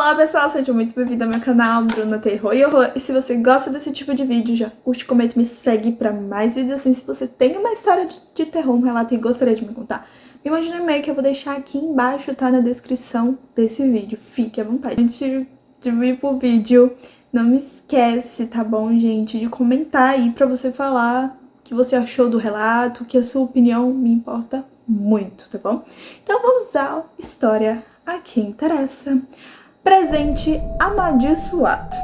Olá pessoal, seja muito bem-vindo ao meu canal Bruna Terror e Horror. E se você gosta desse tipo de vídeo, já curte, comenta e me segue pra mais vídeos assim. Se você tem uma história de terror, um relato e gostaria de me contar, me mande no e-mail que eu vou deixar aqui embaixo, tá na descrição desse vídeo. Fique à vontade. Antes de vir pro vídeo, não me esquece, tá bom, gente, de comentar aí pra você falar o que você achou do relato, que a sua opinião me importa muito, tá bom? Então vamos à história a quem interessa. Presente amaldiçoado.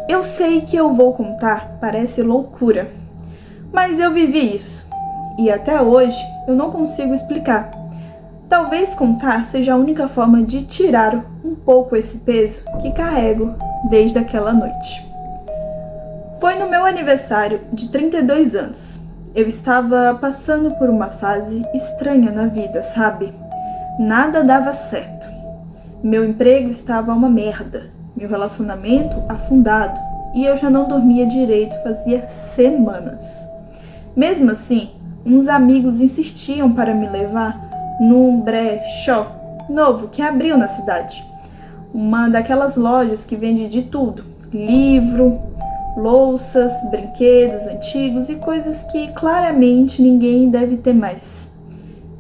Eu sei que eu vou contar, parece loucura, mas eu vivi isso e até hoje eu não consigo explicar. Talvez contar seja a única forma de tirar um pouco esse peso que carrego desde aquela noite. Foi no meu aniversário de 32 anos. Eu estava passando por uma fase estranha na vida, sabe? Nada dava certo. Meu emprego estava uma merda, meu relacionamento afundado e eu já não dormia direito fazia semanas. Mesmo assim, uns amigos insistiam para me levar num brechó novo que abriu na cidade. Uma daquelas lojas que vende de tudo, livro, louças, brinquedos antigos e coisas que claramente ninguém deve ter mais.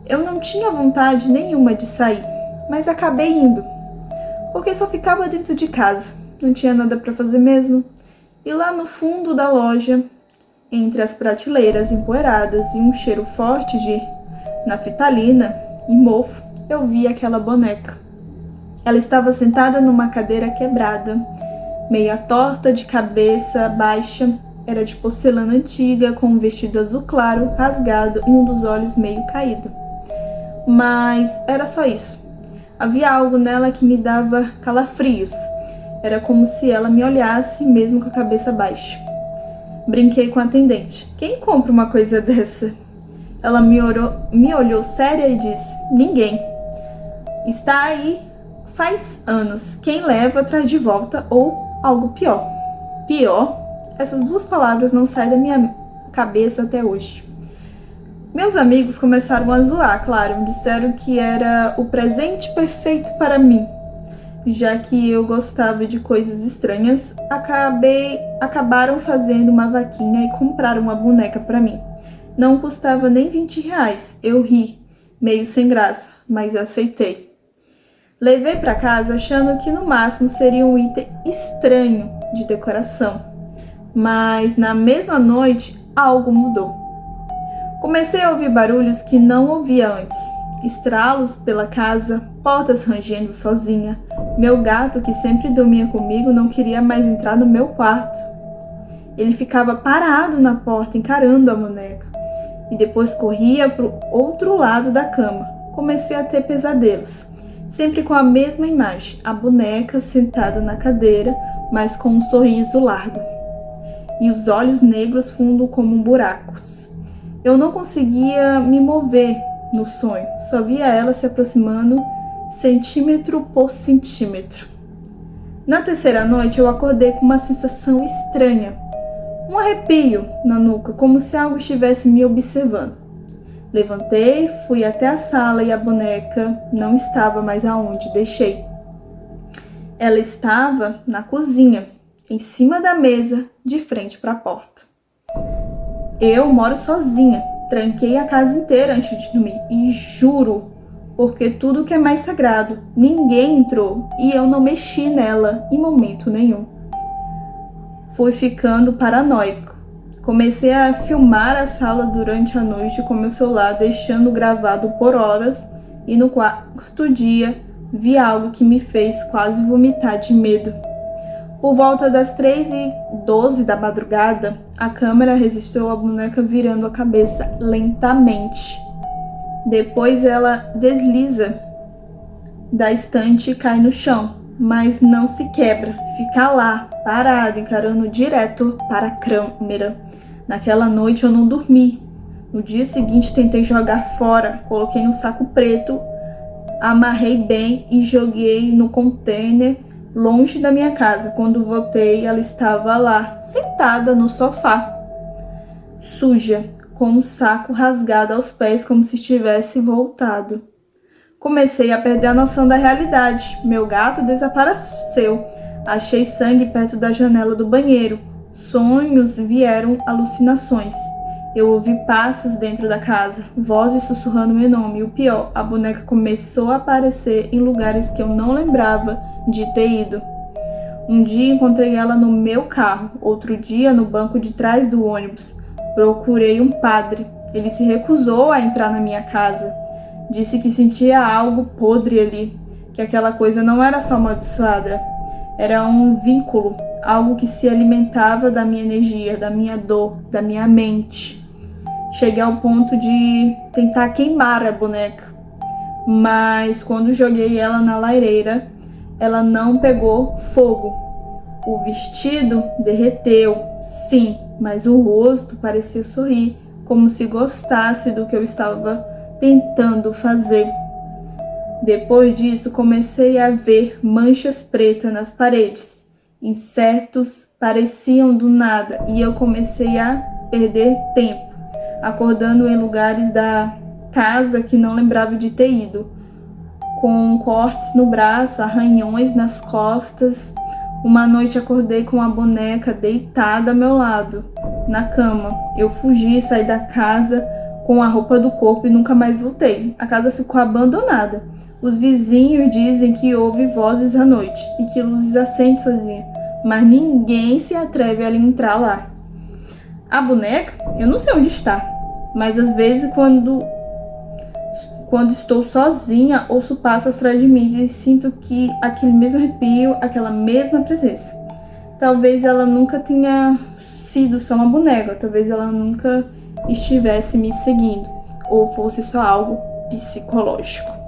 Eu não tinha vontade nenhuma de sair, mas acabei indo, porque só ficava dentro de casa, não tinha nada para fazer mesmo. E lá no fundo da loja, entre as prateleiras empoeiradas e um cheiro forte de naftalina e mofo, eu vi aquela boneca. Ela estava sentada numa cadeira quebrada, meia torta, de cabeça baixa, era de porcelana antiga, com um vestido azul claro, rasgado e um dos olhos meio caído. Mas era só isso. Havia algo nela que me dava calafrios. Era como se ela me olhasse mesmo com a cabeça baixa. Brinquei com a atendente. Quem compra uma coisa dessa? Ela me olhou séria e disse: ninguém. Está aí faz anos. Quem leva traz de volta ou algo pior. Pior? Essas duas palavras não saem da minha cabeça até hoje. Meus amigos começaram a zoar, claro, disseram que era o presente perfeito para mim. Já que eu gostava de coisas estranhas, acabaram fazendo uma vaquinha e compraram uma boneca para mim. Não custava nem R$20. Eu ri, meio sem graça, mas aceitei. Levei para casa achando que no máximo seria um item estranho de decoração. Mas na mesma noite, algo mudou. Comecei a ouvir barulhos que não ouvia antes. Estralos pela casa, portas rangendo sozinha. Meu gato, que sempre dormia comigo, não queria mais entrar no meu quarto. Ele ficava parado na porta, encarando a boneca. E depois corria para o outro lado da cama. Comecei a ter pesadelos. Sempre com a mesma imagem, a boneca sentada na cadeira, mas com um sorriso largo. E os olhos negros fundo como buracos. Eu não conseguia me mover no sonho, só via ela se aproximando centímetro por centímetro. Na terceira noite eu acordei com uma sensação estranha, um arrepio na nuca, como se algo estivesse me observando. Levantei, fui até a sala e a boneca não estava mais aonde deixei. Ela estava na cozinha, em cima da mesa, de frente para a porta. Eu moro sozinha, tranquei a casa inteira antes de dormir e juro, porque tudo que é mais sagrado, ninguém entrou e eu não mexi nela em momento nenhum. Fui ficando paranoico. Comecei a filmar a sala durante a noite com meu celular, deixando gravado por horas, e no quarto dia vi algo que me fez quase vomitar de medo. Por volta das 3h12 da madrugada, a câmera registrou a boneca virando a cabeça lentamente. Depois ela desliza da estante e cai no chão, mas não se quebra. Fica lá, parada, encarando direto para a câmera. Naquela noite eu não dormi. No dia seguinte tentei jogar fora, coloquei no saco preto, amarrei bem e joguei no container longe da minha casa. Quando voltei, ela estava lá, sentada no sofá, suja, com um saco rasgado aos pés, como se tivesse voltado. Comecei a perder a noção da realidade. Meu gato desapareceu. Achei sangue perto da janela do banheiro. Sonhos vieram alucinações. Eu ouvi passos dentro da casa, vozes sussurrando meu nome. E o pior, a boneca começou a aparecer em lugares que eu não lembrava de ter ido. Um dia encontrei ela no meu carro, outro dia no banco de trás do ônibus. Procurei um padre. Ele se recusou a entrar na minha casa. Disse que sentia algo podre ali, que aquela coisa não era só amaldiçoada. Era um vínculo, algo que se alimentava da minha energia, da minha dor, da minha mente. Cheguei ao ponto de tentar queimar a boneca, mas quando joguei ela na lareira, ela não pegou fogo. O vestido derreteu, sim, mas o rosto parecia sorrir, como se gostasse do que eu estava tentando fazer. Depois disso, comecei a ver manchas pretas nas paredes. Insetos pareciam do nada e eu comecei a perder tempo, acordando em lugares da casa que não lembrava de ter ido, com cortes no braço, arranhões nas costas. Uma noite acordei com a boneca deitada ao meu lado, na cama. Eu fugi, saí da casa com a roupa do corpo e nunca mais voltei. A casa ficou abandonada. Os vizinhos dizem que ouve vozes à noite e que luzes acendem sozinha, mas ninguém se atreve a entrar lá. A boneca, eu não sei onde está, mas às vezes quando estou sozinha, ouço passos atrás de mim e sinto que aquele mesmo arrepio, aquela mesma presença. Talvez ela nunca tenha sido só uma boneca, talvez ela nunca estivesse me seguindo, ou fosse só algo psicológico.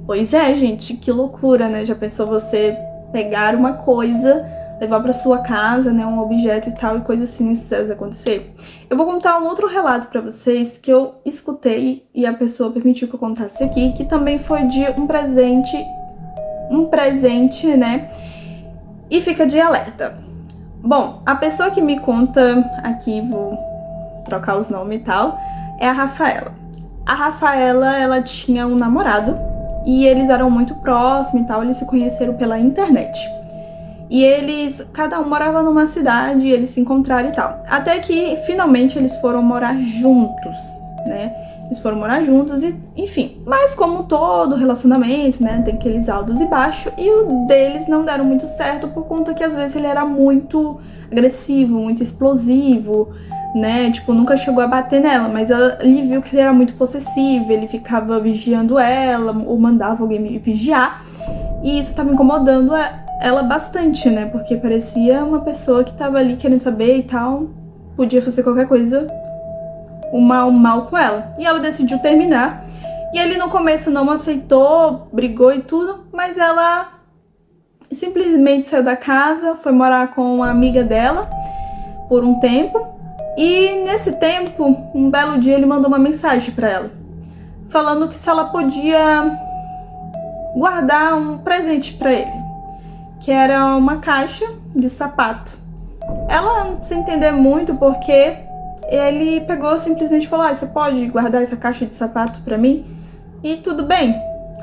Pois é, gente, que loucura, né? Já pensou você pegar uma coisa, levar pra sua casa, né, um objeto e tal, e coisas sinistras acontecer? Eu vou contar um outro relato pra vocês que eu escutei e a pessoa permitiu que eu contasse aqui, que também foi de um presente, né? E fica de alerta. Bom, a pessoa que me conta aqui, vou trocar os nomes e tal, é a Rafaela. A Rafaela, ela tinha um namorado e eles eram muito próximos e tal, eles se conheceram pela internet. E eles, cada um morava numa cidade, eles se encontraram e tal. Até que, finalmente, eles foram morar juntos, né? Eles foram morar juntos e, enfim. Mas como todo relacionamento, né, tem aqueles altos e baixos. E o deles não deram muito certo por conta que, às vezes, ele era muito agressivo, muito explosivo, né? Tipo, nunca chegou a bater nela, mas ele viu que ele era muito possessivo, ele ficava vigiando ela, ou mandava alguém me vigiar. E isso tava incomodando ela bastante, né? Porque parecia uma pessoa que tava ali querendo saber e tal, podia fazer qualquer coisa, um mal com ela. E ela decidiu terminar. E ele no começo não aceitou, brigou e tudo, mas ela simplesmente saiu da casa, foi morar com uma amiga dela por um tempo. E nesse tempo, um belo dia, ele mandou uma mensagem pra ela, falando que se ela podia guardar um presente pra ele, que era uma caixa de sapato. Ela, sem entender muito, porque ele pegou simplesmente falou: você pode guardar essa caixa de sapato pra mim? E tudo bem.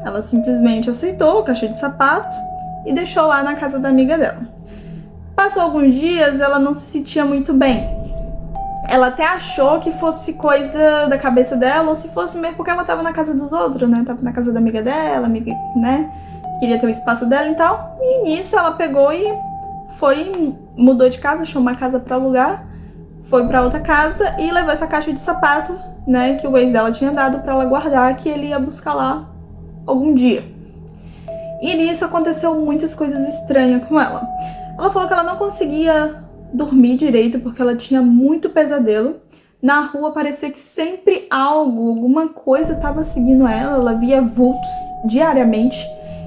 Ela simplesmente aceitou a caixa de sapato e deixou lá na casa da amiga dela. Passou alguns dias, ela não se sentia muito bem. Ela até achou que fosse coisa da cabeça dela, ou se fosse mesmo porque ela tava na casa dos outros, né? Tava na casa da amiga dela, amiga, né? Queria ter o espaço dela e tal. E nisso ela pegou e foi, mudou de casa, achou uma casa pra alugar, foi pra outra casa e levou essa caixa de sapato, né? Que o ex dela tinha dado pra ela guardar, que ele ia buscar lá algum dia. E nisso aconteceu muitas coisas estranhas com ela. Ela falou que ela não conseguia dormir direito porque ela tinha muito pesadelo. Na rua parecia que sempre alguma coisa estava seguindo ela via vultos diariamente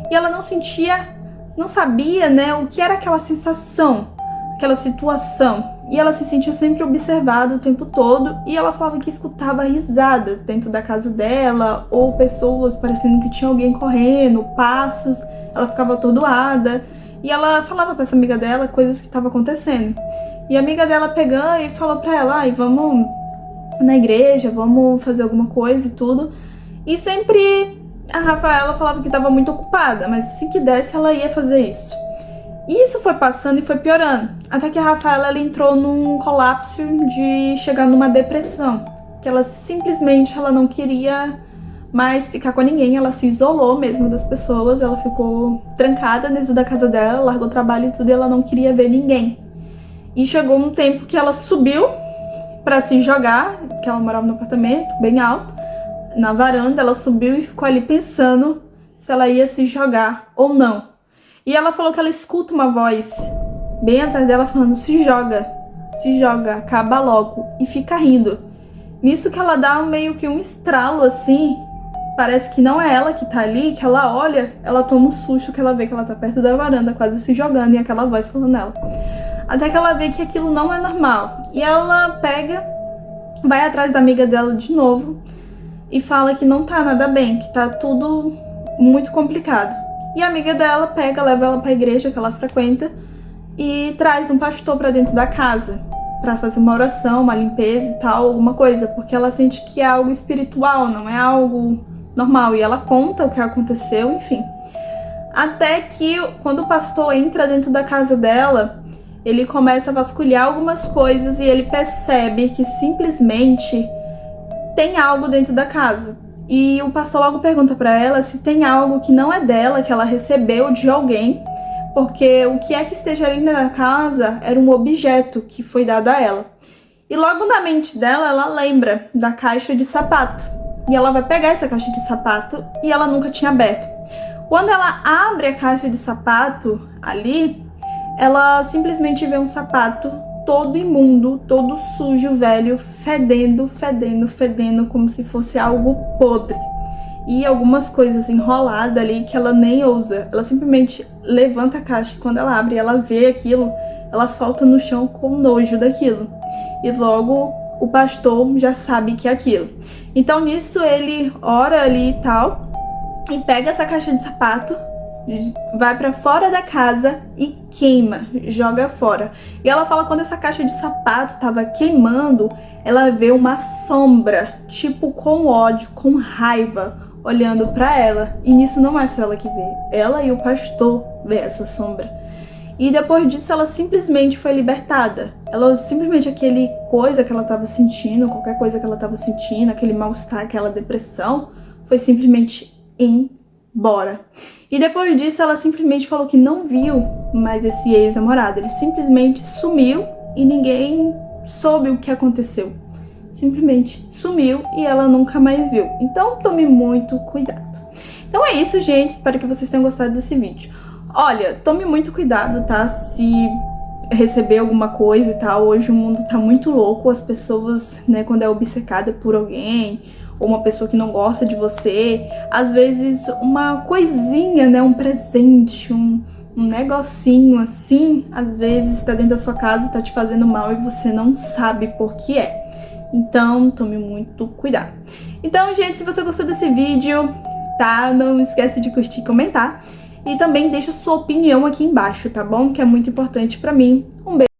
e ela não sabia, né, o que era aquela sensação, aquela situação. E ela se sentia sempre observada o tempo todo e ela falava que escutava risadas dentro da casa dela ou pessoas parecendo que tinha alguém correndo, passos. Ela ficava atordoada. E ela falava pra essa amiga dela coisas que estavam acontecendo. E a amiga dela pegou e falou pra ela: vamos na igreja, vamos fazer alguma coisa e tudo. E sempre A Rafaela falava que estava muito ocupada, mas assim que desse ela ia fazer isso. E isso foi passando e foi piorando, até que a Rafaela ela entrou num colapso de chegar numa depressão, que ela simplesmente ela não queria mais ficar com ninguém, ela se isolou mesmo das pessoas, ela ficou trancada dentro da casa dela, largou o trabalho e tudo, e ela não queria ver ninguém. E chegou um tempo que ela subiu pra se jogar, que ela morava no apartamento bem alto, na varanda, ela subiu e ficou ali pensando se ela ia se jogar ou não. E ela falou que ela escuta uma voz bem atrás dela falando: se joga, acaba logo, e fica rindo. Nisso que ela dá meio que um estralo assim, parece que não é ela que tá ali, que ela olha, ela toma um susto que ela vê que ela tá perto da varanda, quase se jogando, e aquela voz falando nela. Até que ela vê que aquilo não é normal. E ela pega, vai atrás da amiga dela de novo e fala que não tá nada bem, que tá tudo muito complicado. E a amiga dela pega, leva ela pra igreja que ela frequenta e traz um pastor pra dentro da casa pra fazer uma oração, uma limpeza e tal, alguma coisa, porque ela sente que é algo espiritual, não é algo normal. E ela conta o que aconteceu, enfim. Até que quando o pastor entra dentro da casa dela, ele começa a vasculhar algumas coisas e ele percebe que simplesmente tem algo dentro da casa. E o pastor logo pergunta pra ela se tem algo que não é dela, que ela recebeu de alguém, porque o que é que esteja ali na casa era um objeto que foi dado a ela. E logo na mente dela, ela lembra da caixa de sapato. E ela vai pegar essa caixa de sapato e ela nunca tinha aberto. Quando ela abre a caixa de sapato ali, ela simplesmente vê um sapato todo imundo, todo sujo, velho, fedendo, como se fosse algo podre. E algumas coisas enroladas ali que ela nem ousa. Ela simplesmente levanta a caixa e quando ela abre, ela vê aquilo, ela solta no chão com nojo daquilo. E logo o pastor já sabe que é aquilo. Então nisso ele ora ali e tal, e pega essa caixa de sapato, vai pra fora da casa e queima, joga fora. E ela fala que quando essa caixa de sapato tava queimando, ela vê uma sombra, tipo com ódio, com raiva, olhando pra ela. E nisso não é só ela que vê, ela e o pastor vê essa sombra. E depois disso ela simplesmente foi libertada. Ela simplesmente aquele coisa que ela tava sentindo, qualquer coisa que ela tava sentindo, aquele mal-estar, aquela depressão, foi simplesmente embora. E depois disso ela simplesmente falou que não viu mais esse ex-namorado. Ele simplesmente sumiu e ninguém soube o que aconteceu. Simplesmente sumiu e ela nunca mais viu. Então tome muito cuidado. Então é isso, gente. Espero que vocês tenham gostado desse vídeo. Olha, tome muito cuidado, tá? Se receber alguma coisa e tal. Hoje o mundo tá muito louco. As pessoas, né, quando é obcecada por alguém, ou uma pessoa que não gosta de você, às vezes uma coisinha, né, um presente, um negocinho assim, às vezes tá dentro da sua casa, tá te fazendo mal e você não sabe por que é. Então, tome muito cuidado. Então, gente, se você gostou desse vídeo, tá? Não esquece de curtir e comentar. E também deixa sua opinião aqui embaixo, tá bom? Que é muito importante pra mim. Um beijo.